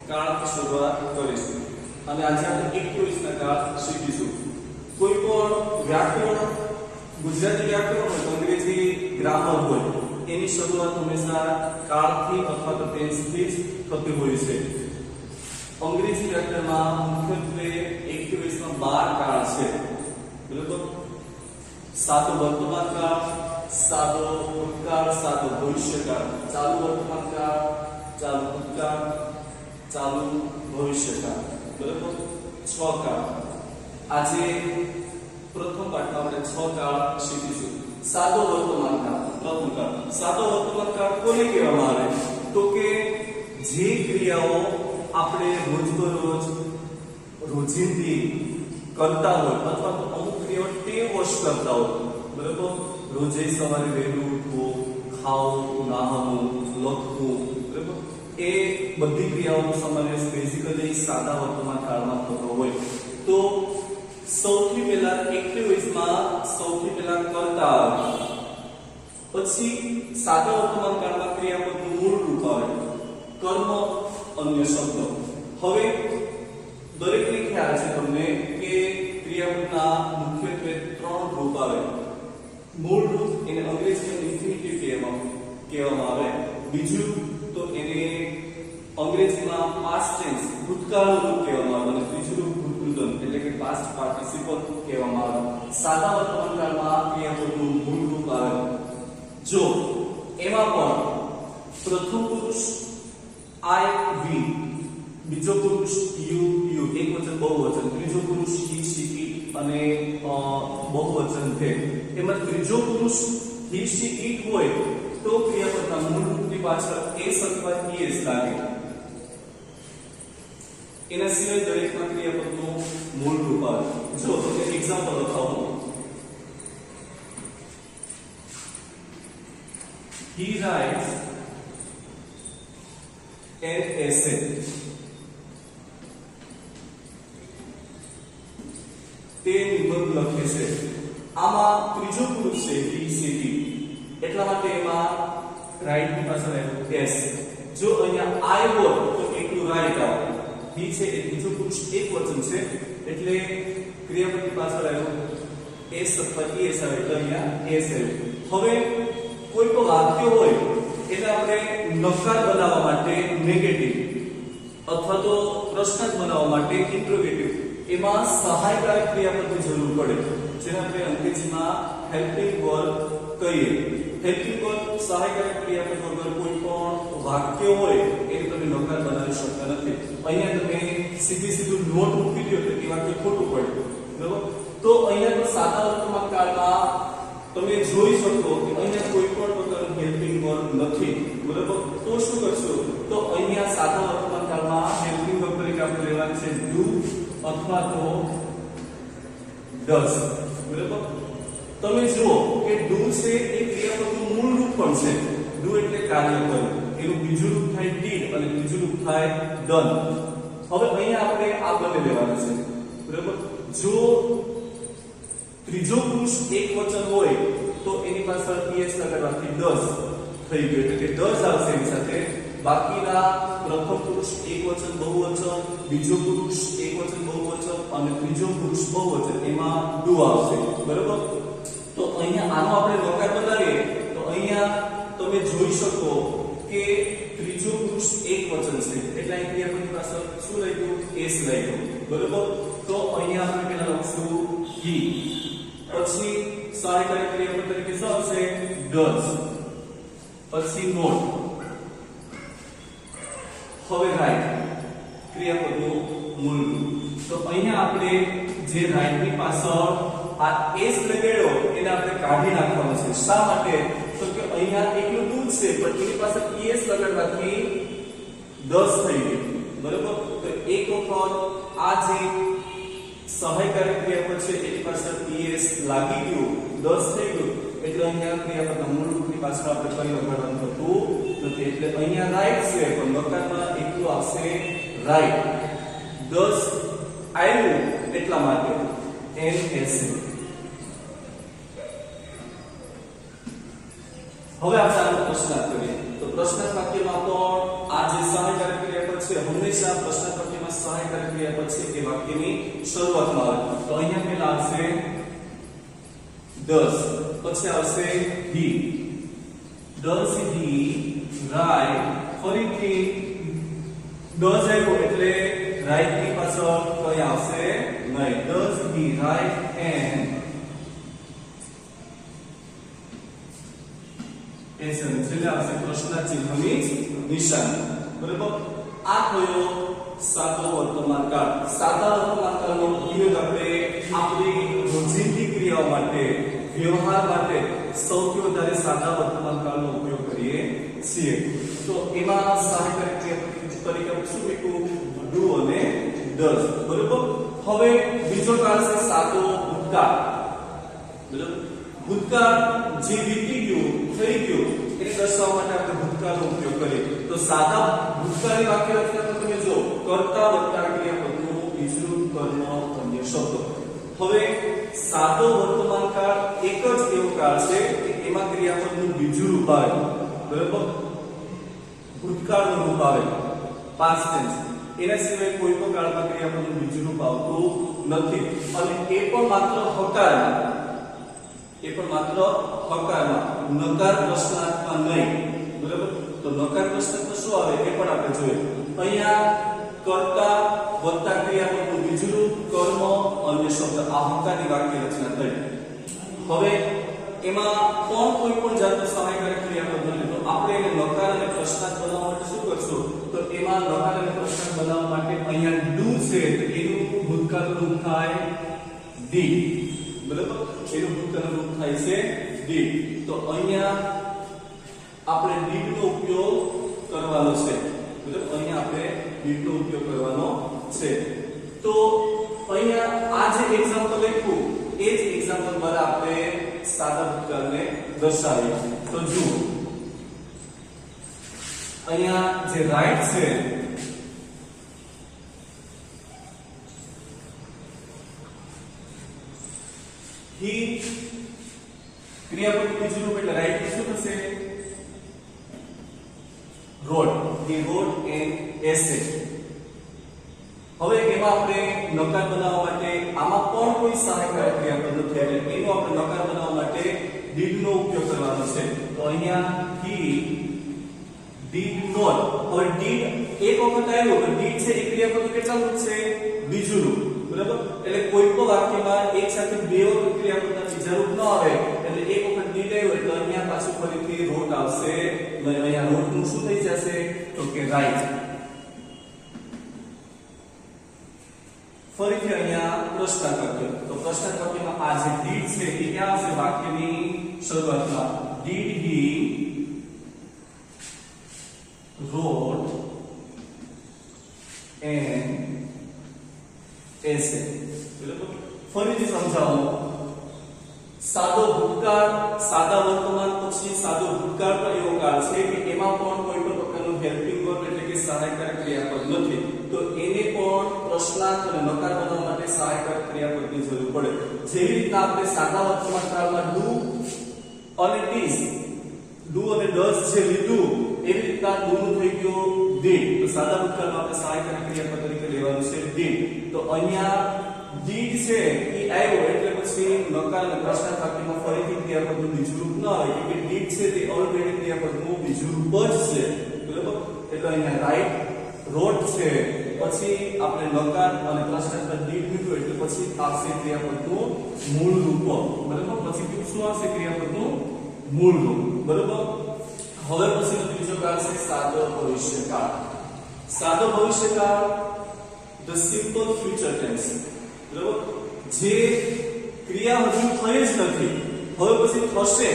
કાળથી શરૂઆત કરીશું અને આજે આપણે 21 ના કાળ શીખીશું. કોઈ પણ વ્યાકરણ ગુજરાતી વ્યાકરણ હોય અંગ્રેજી ગ્રામર હોય એની શરૂઆત હંમેશા કાળથી અથવા તો ટેન્સથી જ થતી હોય છે. અંગ્રેજી વ્યાકરણમાં મુખ્યત્વે 21 માં 12 કાળ છે. બરાબર? સાદો વર્તમાન કાળ, સાદો ભૂતકાળ, સાદો ભવિષ્યકાળ, ચાલુ વર્તમાન કાળ, ચાલુ ભૂતકાળ, ચાલુ ભવિષ્યકાળ. બરાબર? 6 કાળ. આજે પ્રથમ પાઠમાં આપણે 6 કાળ શીખીશું. સાદો વર્તમાન કાળ, પ્રથમ કાળ. સાદો વર્તમાન કાળ કોને કહેવામાં આવે? તો કે જે ક્રિયાઓ આપણે રોજબરોજ રોજિંદી કરતા હોય અથવા તો અમુક ક્રિયાઓ ટેવવશ કરતા હોય. બરાબર? રોજે સવારે વહેલું ઉઠવું, ખાવું, નાહવું, લખવું, બરાબર? એ બધી ક્રિયાઓનો સમાવેશ બેઝિકલી સાદા વર્તમાન કાળમાં થતો હોય. તો સૌથી પહેલા 21 માં સૌથી પહેલા કરતા આવે, પછી સાદા વર્તમાન કાળમાં ક્રિયાપદનું મૂળ રૂપ આવે, કર્મ, અન્ય શબ્દ. હવે દરેકને ખ્યાલ છે તમને કે ક્રિયાપદના મુખ્યત્વે 3 રૂપ આવે. મૂળ રૂપ એને અંગ્રેજીમાં ઇન્ફિનિટિવ કહેવામાં આવે. બીજું તો એને અંગ્રેજીમાં પાસ્ટ ટેન્સ ભૂતકાળનું રૂપ કહેવામાં આવે અને ત્રીજું રૂપ ભૂતકૃતમ એટલે કે પાસ્ટ પાર્ટિસિપલ કહેવામાં આવે. સાદા વર્તમાન કાળમાં ક્રિયાપદનું મૂળ રૂપ આવે. જો એમાં પણ પ્રથમ પુરુષ I we, બીજો પુરુષ you you, એક વચન બહુવચન, ત્રીજો પુરુષ he she it અને બહુવચન છે. એમાં ત્રીજો પુરુષ he she it હોય તો ક્રિયાપદના મૂળ રૂપની પાછળ s અથવા es લાગે. એના સિવાય દરેકમાં ક્રિયાપદનું મૂળ રૂપ આવે. જો તમને એક્ઝામ્પલ બતાવું. He writes an essay. તે નિબંધ લખે છે. આમાં ત્રીજો પુરુષ છે he she it, એટલા માટે એમાં રાઈટ ની પાછળ આવ્યું s. જો અહીંયા I હોય તો એકલું રાઈટ આવે. he છે એ ત્રીજો પુરુષ એક વચન છે એટલે ક્રિયાપદની પાછળ આવ્યું s અથવા es આવે એટલે અહીંયા s આવ્યું. હવે કોઈ પણ વાક્ય હોય એટલે આપણે નકાર બનાવવા માટે નેગેટિવ અથવા તો પ્રશ્નાર્થ બનાવવા માટે ઇન્ટ્રોગેટિવ એમાં સહાયકારક ક્રિયાપદની જરૂર પડે, જેને આપણે અંગ્રેજીમાં હેલ્પિંગ વર્બ કહીએ. હેલ્પિંગ વર્બ સહાયકારક ક્રિયાપદ વગર કોઈ પણ વાક્ય હોય એને તમે નકાર બનાવી શકતા નથી. અહીંયા તમે સીધું નોટ મૂકી દો તો એ વાક્ય ખોટું પડે. બરાબર? તો અહીંયા તો સાદા વર્તમાન કાળમાં તમે જોઈ શકો કે અહીંયા કોઈ પણ પ્રકારનું હેલ્પિંગ વર્બ નથી. બરાબર? તો શું કરશો? તો અહીંયા સાદા વર્તમાન કાળમાં હેલ્પિંગ વર્બ તરીકે આપણે લેવાનું છે do અથવા તો does. બરાબર? તમે જુઓ કે do છે એ ક્રિયાપદનું મૂળ રૂપ પણ છે. do એટલે કાર્ય કરવું, એનું બીજું રૂપ થાય did અને ત્રીજું રૂપ થાય done. હવે અહીંયા આપણે આ બંને લેવાના છે. બરાબર? જો ત્રીજો પુરુષ એક વચન હોય તો એની પાછળ es લગાડવાથી does થઈ ગયું એટલે કે does આવશે એની સાથે. બાકીના પ્રથમ પુરુષ એક વચન બહુવચન, બીજો પુરુષ એક વચન બહુવચન અને ત્રીજો પુરુષ બહુવચન એમાં do આવશે. બરાબર? તો અહીંયા આનો આપણે નકાર બનાવીએ તો અહીંયા તમે જોઈ શકો કે ત્રીજો પુરુષ એક વચન છે એટલે અહીં ક્રિયાપદની પાછળ શું લાગ્યું? s લાગ્યું. બરાબર? તો અહીંયા આપણે પહેલા લખશું he, પછી સહાયકારી ક્રિયાપદ તરીકે શું આવશે? does, પછી not. હવે રાઈટ ક્રિયાપદનું મૂળ રૂપ. તો અહીંયા આપણે જે રાઈટ ની પાછળ આ s લગાડ્યો એને આપણે કાઢી નાખવાનો છે. શા માટે? તો કે અહીંયા એકલું દૂધ છે પણ એની પાછળ es લગાડવાથી 10 થઈ ગયું. બરાબર? તો એક વખત આ જે સહાયકારક ક્રિયાપદ છે એની પાછળ es લાગી ગયું, 10 થઈ ગયું એટલે અહીંયા ક્રિયાપદના મૂળ રૂપની પાછળ આપણે કઈ લગાડવાનું થતું નથી. એટલે અહીંયા રાઈટ છે પણ નકારમાં એકલું આવશે રાઈટ. 10 આવ્યું એટલા માટે NS. હવે આપણે આનો પ્રશ્ન કરીએ તો પ્રશ્નાર્થ વાક્યમાં પણ આ જે સહાયકારક ક્રિયાપદ છે હંમેશા પ્રશ્નાર્થ વાક્યમાં સહાયકારક ક્રિયાપદ છે એ વાક્યની શરૂઆતમાં આવે. તો અહીંયા પહેલા આવશે does, પછી આવશે he. does he write, ફરીથી does આવ્યો એટલે write ની પાછળ કઈ આવશે નહીં. does he write an essay, છેલ્લે આવશે પ્રશ્નાર્થ ચિહ્નની નિશાન. બરાબર. આ કયો સાદો વર્તમાન કાળ. સાદા વર્તમાન કાળનો ઉપયોગ આપણે આપણી રોજિંદી ક્રિયાઓ માટે, વ્યવહાર માટે સૌથી વધારે સાદા વર્તમાન કાળનો ઉપયોગ કરીએ છીએ. તો એમાં સહાયકારક ક્રિયાપદ તરીકે આપણે શું લખ્યું? do અને does. બરાબર. હવે બીજો કાળ છે સાદો ભૂતકાળ. બરાબર. ભૂતકાળ જે વીતી ગયું, થઈ ગયું એને દર્શાવવા માટે આપણે ભૂતકાળનો ઉપયોગ કરીએ. તો સાદા ભૂતકાળની વાક્ય રચનામાં તમે જો કર્તા વત્તા ક્રિયાપદનું બીજું કર્મ અન્ય શબ્દ. હવે સાદો વર્તમાન કાળ એક જ એવો કાળ છે કે એમાં ક્રિયાપદનું બીજું રૂપ આવે. બરાબર. ભૂતકાળનું રૂપ આવે, past tense. એના સિવાય કોઈ પણ કાળમાં ક્રિયાપદનું બીજું રૂપ આવતું નથી. અને એ પણ માત્ર હકારમાં, એ પણ માત્ર હકારમાં, નકાર પ્રશ્નાર્થમાં નહીં. બરાબર. તો નકાર પ્રશ્નાર્થમાં શું આવે એ પણ આપણે જોઈએ. અહીંયા કર્તા વત્તા ક્રિયાપદનું બીજું રૂપ કર્મ અન્ય શબ્દ, આ હકારની વાક્ય રચના થઈ. હવે એમાં કોઈ પણ જાતનું સહાયકારક ક્રિયાપદ નથી. તો આપણે એને નકાર અને પ્રશ્નાર્થ બનાવવા માટે શું કરશું? તો એમાં નકાર અને પ્રશ્નાર્થ બનાવવા માટે અહીંયા do છે તો એનું ભૂતકાળનું રૂપ થાય did. બરાબર. એનું ભૂતકાળનું રૂપ થાય છે did. તો અહીંયા આપણે did નો ઉપયોગ કરવાનો છે. બરાબર. અહીંયા આપણે did નો ઉપયોગ કરવાનો છે. તો અહીંયા આ જે એક્ઝામ્પલ લખ્યું એ જ એક્ઝામ્પલ દ્વારા આપણે સાદા ભૂતકાળને દર્શાવીએ. તો જુઓ અહીંયા જે રાઈટ છે he ક્રિયાપદ બીજું રૂપ એટલે રાઈટ શું થશે? wrote. he wrote an essay. હવે એમાં આપણે નકાર બનાવવા માટે આમાં પણ કોઈ સહાયકારક ક્રિયાપદ નથી એટલે એનો આપણે નકાર બનાવવા માટે did નો ઉપયોગ કરવાનો છે. તો અહીંયા he did not. હવે did એક વખત આવ્યો તો did છે એ ક્રિયાપદ કેટલા રૂપ છે? બીજું રૂપ. બરાબર. એટલે કોઈ પણ વાક્યમાં એક સાથે બે વખત ક્રિયાપદના બીજા રૂપ ન આવે એટલે એક વખત did આવ્યો એટલે અહીંયા પાછું ફરીથી wrote આવશે. અહીંયા wrote નું શું થઈ જશે? તો કે write. ફરીથી અહીંયા પ્રશ્નાર્થ વાક્ય. તો પ્રશ્નાર્થ વાક્યમાં આ જે did છે એ ક્યાં આવશે? વાક્યની શરૂઆતમાં. did he wrote an essay. બરાબર. ફરીથી સમજાવો. સાદો ભૂતકાળ, સાદા વર્તમાન પછી સાદો ભૂતકાળ પણ એવો કાળ છે કે એમાં પણ કોઈ પણ પ્રકારનું હેલ્પિંગ વર્બ એટલે કે સહાયકારક ક્રિયાપદ નથી. તો એને પણ પ્રશ્નાર્થ અને નકાર બનાવવા માટે સહાયકારક ક્રિયાપદની જરૂર પડે. જેવી રીતના આપણે સાદા વર્તમાન કાળમાં do અને is, do અને does જે લીધું એવી રીતના do નું થઈ ગયું did. તો સાદા ભૂતકાળમાં આપણે સહાયકારક ક્રિયાપદ તરીકે લેવાનું છે did. તો અહીંયા did છે એ આવ્યો એટલે પછી નકાર અને પ્રશ્નાર્થ વાક્યમાં ફરીથી ક્રિયાપદનું બીજું રૂપ ન આવે કે did છે તે ઓલરેડી ક્રિયાપદનું બીજું રૂપ જ છે. બરાબર. એટલે અહીંયા રાઈટ wrote છે પછી આપણે નકાર અને પ્રશ્નાર્થ did લીધું એટલે પછી આવશે ક્રિયાપદનું મૂળ રૂપ. બરાબર. પછી શું આવશે? ક્રિયાપદનું મૂળ રૂપ. બરાબર. હવે પછી બીજો કાળ છે સાદો ભવિષ્યકાળ. સાદો ભવિષ્યકાળ the simple future tense. બરાબર. જે ક્રિયા હજુ થઈ જ નથી, હવે પછી થશે,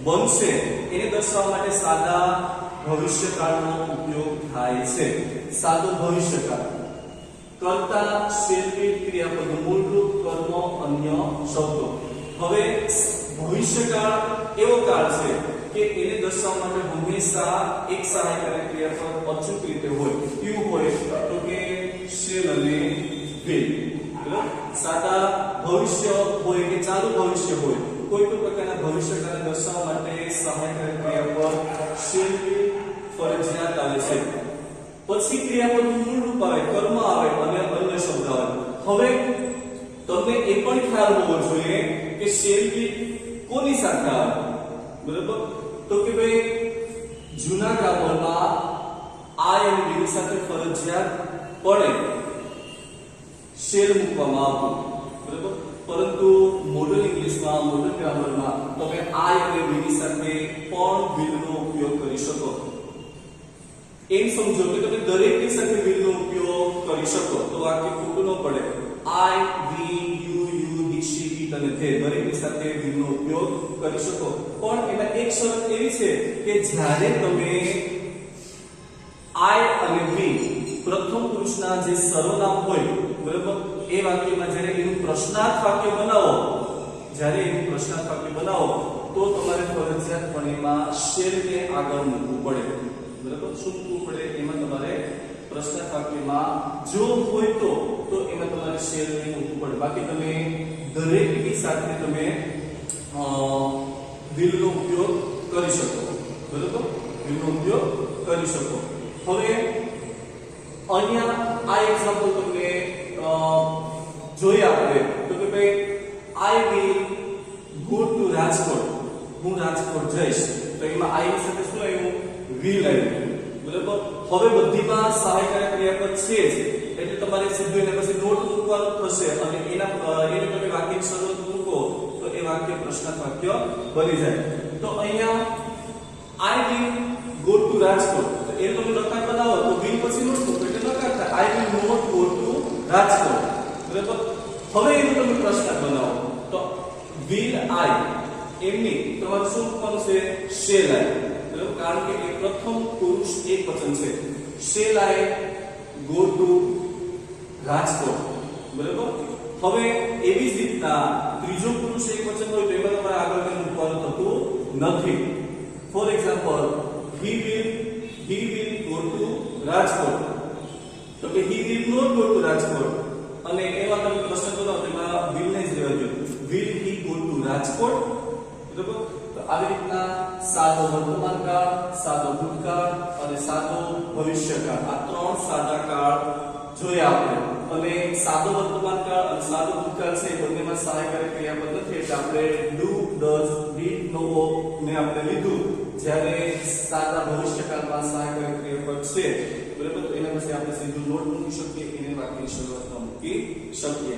બનશે એને દર્શાવવા માટે સાદા ભવિષ્યકાળનો ઉપયોગ થાય છે. સાદો ભવિષ્યકાળ કર્તા shall be ક્રિયાપદનું મૂળ રૂપ કર્મ અન્ય શબ્દો. હવે ભવિષ્યકાળ એવો કાળ છે કે એને દર્શાવવા માટે હંમેશા એક સહાયકારક ક્રિયાપદ અચૂક રીતે હોય. કેવું હોય? તો કે shall અને will. બરાબર. સાદા ભવિષ્ય હોય કે ચાલુ ભવિષ્ય હોય કોઈ પણ પ્રકારના ભવિષ્યકાળને દર્શાવવા માટે સહાયકારક ક્રિયાપદ shall be ફરજિયાત આવે છે. પછી ક્રિયાપદનું મૂળ રૂપ આવે, કર્મ આવે અને અન્ય શબ્દ આવે. હવે તમને એ પણ ખ્યાલ હોવો જોઈએ કે શેલ બી કોની સાથે આવે, બરાબર? તો કે ભાઈ જૂના ગ્રામરમાં આઈ અને વી સાથે ફરજિયાત પડે શેલ મૂકવામાં આવતું, બરાબર? પરંતુ મોડર્ન ઇંગ્લિશમાં, મોડર્ન ગ્રામરમાં તમે આઈ અને વી સાથે પણ વિલનો ઉપયોગ કરી શકો. એમ સમજો કે તમે દરેકની સાથે વિલનો ઉપયોગ કરી શકો તો વાક્ય ખોટું ન પડે. આઈ, વી, યુ, હી, શી, ઇટ અને ધે દરેકની સાથે વિલનો ઉપયોગ કરી શકો. પણ એમાં એક શરત એવી છે કે જ્યારે તમે આઈ અને વી પ્રથમ પુરુષના જે સર્વનામ હોય, બરાબર, એ વાક્યમાં જ્યારે એનું પ્રશ્નાર્થ વાક્ય બનાવો, જ્યારે એનું પ્રશ્નાર્થ વાક્ય બનાવો તો તમારે ફરજિયાતપણે એમાં શેલને આગળ મૂકવું પડે, બરાબર? શું મૂકવું પડે? એમાં તમારે પ્રશ્નાર્થ વાક્યમાં જો હોય તો એમાં તમારે શેલને મૂકવું પડે. બાકી તમે દરેકની સાથે તમે વિલનો ઉપયોગ કરી શકો, બરાબર? વિલનો ઉપયોગ કરી શકો. હવે અહીંયા આ એક્ઝામ્પલ તમને જોઈએ આપણે તો કે ભાઈ I will go to Rajkot, હું રાજકોટ જઈશ. તો એમાં આઈ ની સાથે શું આવ્યું? વિલ આવ્યું, બરાબર? હવે બધીમાં સહાયકારક ક્રિયાપદ છે જ એટલે તમારે સીધું એને પછી નોટ મૂકવાનું થશે અને એને તમે વાક્યની શરૂઆત મૂકો તો એ વાક્ય પ્રશ્નાર્થ વાક્ય બની જાય. તો અહીંયા I will go to Rajkot, તો એ તમે લખાણ બનાવો તો વિલ પછી નોટ મૂકો એટલે લખાણ થાય I will not go to Rajkot, બરાબર? હવે એનો તમે પ્રશ્નાર્થ બનાવો તો વિલ આઈ એમની તમારે શું મૂકવાનું છે? શેલ આઈ, બરાબર? કારણ કે એ પ્રથમ પુરુષ એકવચન છે. Shall I go to Rajkot, બરાબર? હવે એવી જ રીતના ત્રીજો પુરુષ એકવચન હોય તો એમાં તમારે આગળ કંઈ મૂકવાનું થતું નથી. For example he will go to Rajkot, તો કે he will not go to Rajkot અને એવા તમે પ્રશ્ન બનાવો તો એમાં will ને જ રહેવા દો. will he go to Rajkot, બરાબર? તો આવી રીતના સાદો વર્તમાનકાળ, સાદો ભૂતકાળ અને સાદો ભવિષ્યકાળ આ ત્રણ સાદા કાળ જોયા આપણે. અને સાદો વર્તમાનકાળ અને સાદો ભૂતકાળ છે બંનેમાં સહાયકારક ક્રિયાપદ નથી એટલે આપણે ડુ, ડઝ, ડીડ, નો ને આપણે લીધું. જ્યારે સાદા ભવિષ્યકાળમાં સહાયકારક ક્રિયાપદ છે, બરાબર? તો એના પછી આપણે સીધું નોટ મૂકી શકીએ, એને વાક્યની શરૂઆતમાં મૂકી શકીએ.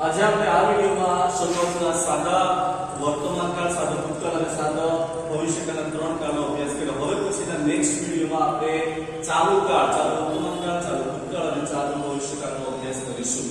આજે આપણે આ વિડિયોમાં શરૂઆતના સાદા વર્તમાનકાળ, સાદા ભૂતકાળ અને સાદા ભવિષ્યકાળના ત્રણ કાળનો અભ્યાસ કર્યો. હવે પછીના નેક્સ્ટ વિડિયોમાં આપણે ચાલુ કાળ, ચાલુ વર્તમાનકાળ, ચાલુ ભૂતકાળ અને ચાલુ ભવિષ્યકાળનો અભ્યાસ કરીશું.